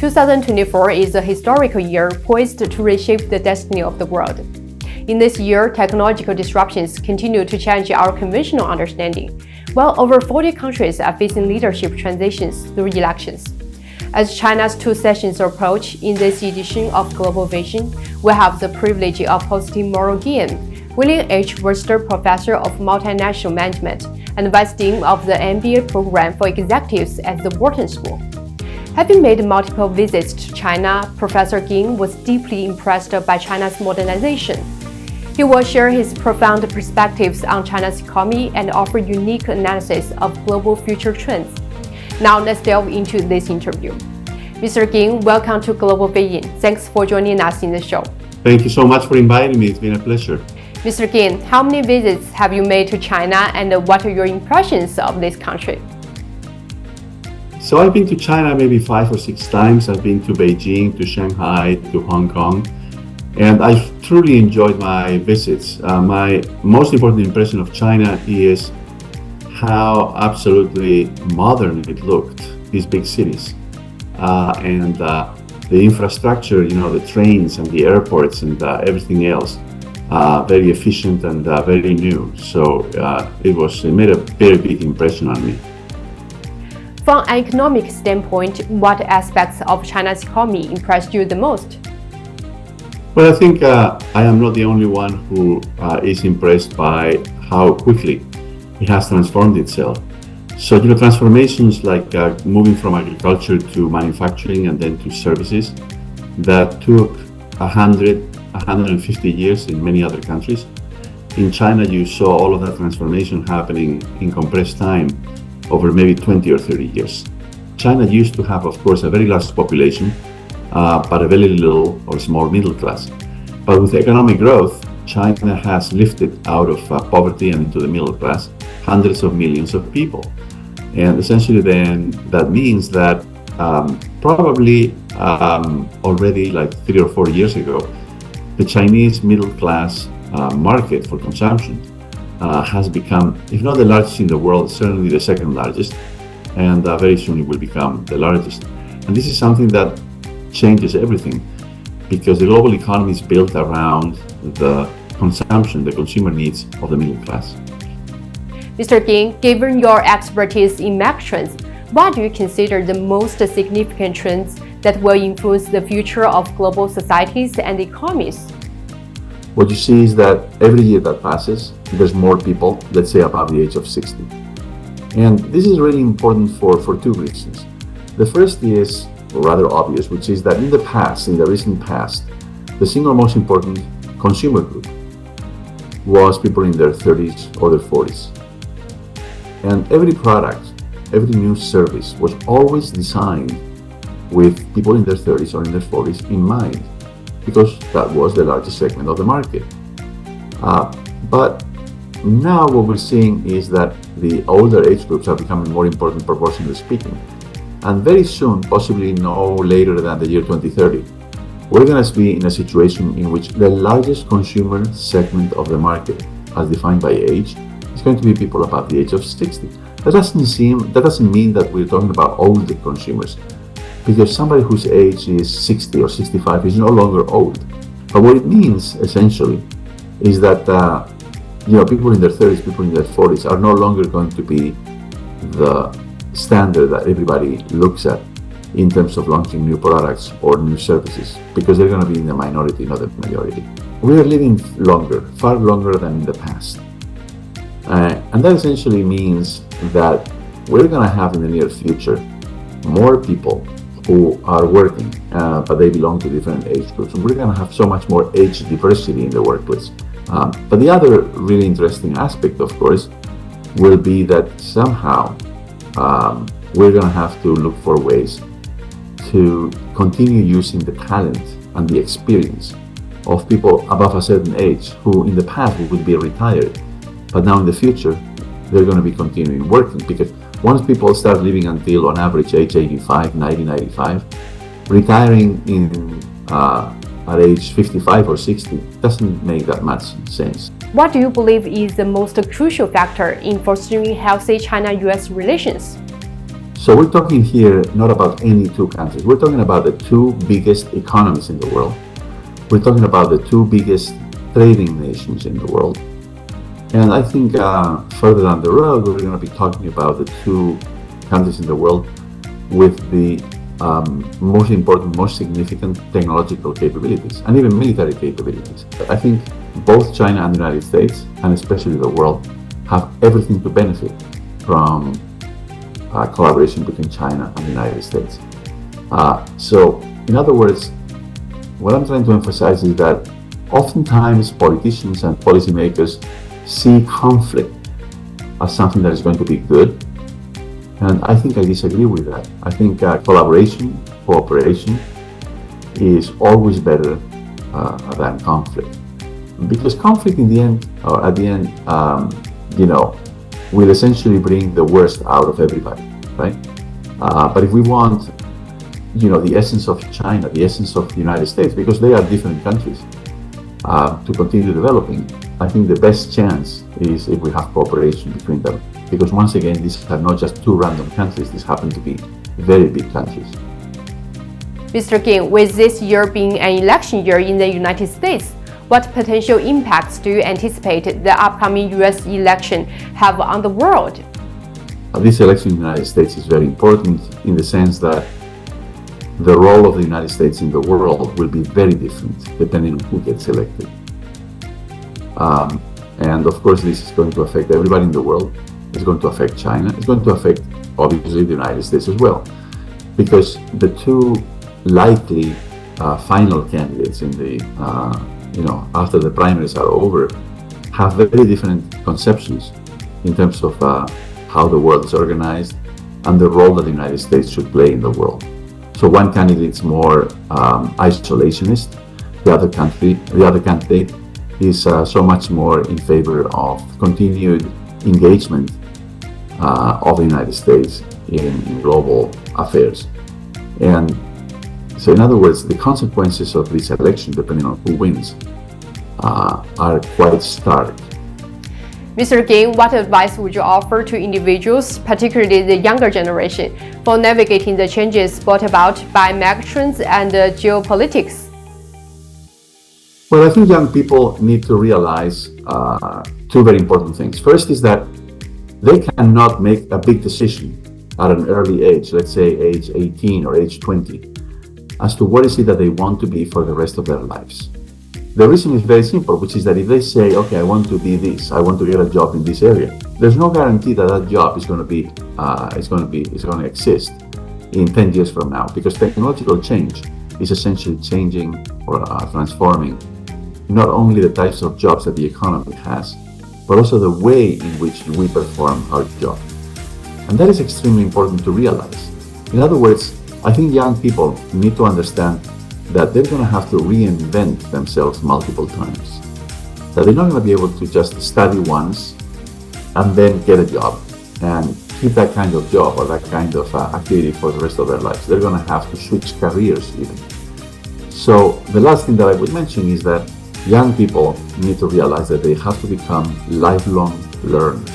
2024 is a historical year poised to reshape the destiny of the world. In this year, technological disruptions continue to challenge our conventional understanding, while over 40 countries are facing leadership transitions through elections. As China's two sessions approach in this edition of Global Vision, we have the privilege of hosting Mauro Guillen, William H. Wurster Professor of Multinational Management and Vice Dean of the MBA Program for Executives at the Wharton School. Having made multiple visits to China, Professor Guillen was deeply impressed by China's modernization. He will share his profound perspectives on China's economy and offer unique analysis of global future trends. Now let's delve into this interview. Mr. Guillen, welcome to Global Vision. Thanks for joining us in the show. Thank you so much for inviting me. It's been a pleasure. Mr. Guillen, how many visits have you made to China and what are your impressions of this country? So I've been to China maybe 5 or 6 times. I've been to Beijing, to Shanghai, to Hong Kong, and I've truly enjoyed my visits. My most important impression of China is how absolutely modern it looked, these big cities. And the infrastructure, the trains and the airports and everything else, very efficient and very new. So it made a very big impression on me. From an economic standpoint, what aspects of China's economy impressed you the most? Well, I think I am not the only one who is impressed by how quickly it has transformed itself. So, transformations like moving from agriculture to manufacturing and then to services that took 150 years in many other countries. In China, you saw all of that transformation happening in compressed time over maybe 20 or 30 years. China used to have, of course, a very large population, but a very little or small middle class. But with economic growth, China has lifted out of poverty and into the middle class hundreds of millions of people. And essentially then that means that probably already like 3 or 4 years ago, the Chinese middle class market for consumption has become, if not the largest in the world, certainly the second largest, and very soon it will become the largest. And this is something that changes everything because the global economy is built around the consumption, the consumer needs of the middle class. Mr. Guillen, given your expertise in megatrends, what do you consider the most significant trends that will influence the future of global societies and economies? What you see is that every year that passes, there's more people, let's say above the age of 60. And this is really important for 2 reasons. The first is rather obvious, which is that in the recent past, the single most important consumer group was people in their 30s or their 40s. And every product, every new service was always designed with people in their 30s or in their 40s in mind, because that was the largest segment of the market. But now what we're seeing is that the older age groups are becoming more important proportionally speaking. And very soon, possibly no later than the year 2030, we're going to be in a situation in which the largest consumer segment of the market, as defined by age, is going to be people above the age of 60. That doesn't mean that we're talking about older consumers, because somebody whose age is 60 or 65 is no longer old. But what it means essentially is that people in their 30s, people in their 40s are no longer going to be the standard that everybody looks at in terms of launching new products or new services, because they're going to be in the minority, not the majority. We are living longer, far longer than in the past. And that essentially means that we're going to have in the near future more people who are working, but they belong to different age groups. And we're going to have so much more age diversity in the workplace. But the other really interesting aspect, of course, will be that somehow we're going to have to look for ways to continue using the talent and the experience of people above a certain age who in the past would be retired, but now in the future they're going to be continuing working, because once people start living until on average age 85, 90, 95, retiring at age 55 or 60 doesn't make that much sense. What do you believe is the most crucial factor in fostering healthy China-US relations? So we're talking here not about any two countries. We're talking about the two biggest economies in the world. We're talking about the two biggest trading nations in the world. And I think further down the road, we're going to be talking about the two countries in the world with the most important, most significant technological capabilities and even military capabilities. I think both China and the United States, and especially the world, have everything to benefit from collaboration between China and the United States. So, in other words, what I'm trying to emphasize is that oftentimes politicians and policymakers see conflict as something that is going to be good. And I think I disagree with that. I think collaboration, cooperation is always better than conflict. Because conflict in the end, or at the end, will essentially bring the worst out of everybody, right? But if we want, the essence of China, the essence of the United States, because they are different countries, to continue developing, I think the best chance is if we have cooperation between them. Because once again, these are not just two random countries, these happen to be very big countries. Mr. Guillen, with this year being an election year in the United States, what potential impacts do you anticipate the upcoming US election have on the world? This election in the United States is very important in the sense that the role of the United States in the world will be very different depending on who gets elected. And of course, this is going to affect everybody in the world. It's going to affect China. It's going to affect, obviously, the United States as well. Because the two likely final candidates in the, after the primaries are over, have very different conceptions in terms of how the world is organized and the role that the United States should play in the world. So one candidate is more isolationist. The other candidate is so much more in favor of continued engagement of the United States in global affairs. And so in other words, the consequences of this election, depending on who wins, are quite stark. Mr. Guillen, what advice would you offer to individuals, particularly the younger generation, for navigating the changes brought about by megatrends and geopolitics? Well, I think young people need to realize two very important things. First is that they cannot make a big decision at an early age, let's say age 18 or age 20, as to what is it that they want to be for the rest of their lives. The reason is very simple, which is that if they say, okay, I want to be this, I want to get a job in this area, there's no guarantee that that job is going to exist in 10 years from now, because technological change is essentially changing or transforming not only the types of jobs that the economy has, but also the way in which we perform our job. And that is extremely important to realize. In other words, I think young people need to understand that they're going to have to reinvent themselves multiple times. That they're not going to be able to just study once and then get a job and keep that kind of job or that kind of activity for the rest of their lives. They're going to have to switch careers even. So the last thing that I would mention is that young people need to realize that they have to become lifelong learners.